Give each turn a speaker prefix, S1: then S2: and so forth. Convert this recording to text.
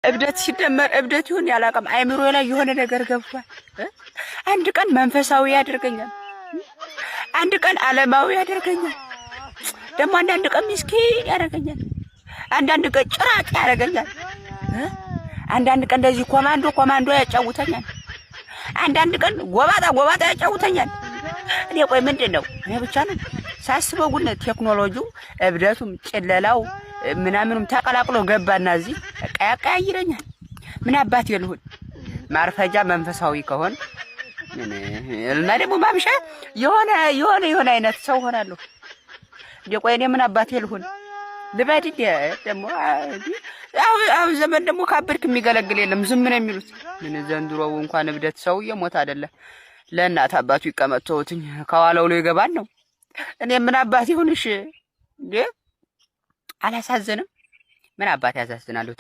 S1: እብደት ሲደመር እብደት ይሁን ያላቀም አይምሮ ላይ የሆነ ነገር ገብቷል። አንድ ቀን መንፈሳዊ ያደርገኛል፣ አንድ ቀን ዓለማዊ ያደርገኛል፣ ደግሞ አንዳንድ ቀን ምስኪን ያደርገኛል፣ አንዳንድ ቀን ጭራቅ ያደርገኛል፣ አንዳንድ ቀን እንደዚህ ኮማንዶ ያጫውተኛል፣ አንዳንድ ቀን ጎባጣ ያጫውተኛል። እኔ ቆይ ምንድነው እኔ ብቻ ነው ሳስበው ግን ቴክኖሎጂው እብደቱም ጭለላው ምናምኑም ተቀላቅሎ ገባና እዚህ ቀያቀያይረኛል። ምን አባት ይልሁን ማርፈጃ መንፈሳዊ ከሆነ እና ደግሞ ማምሻ የሆነ አይነት ሰው ሆናለሁ። ቆይ እኔ ምን አባት ይልሁን ልበድ ደግሞ አሁን ዘመን ደግሞ ካበድክ የሚገለግል የለም ዝም ነው የሚሉት። ምን ዘንድሮው እንኳን እብደት ሰው እየሞተ አይደለ ለእናት አባቱ ይቀመጥተውትኝ ከኋላው ነው ይገባል ነው። እኔ ምን አባት ይሁንሽ እንዴ አላሳዘንም? ምን አባት ያሳዝናሉት?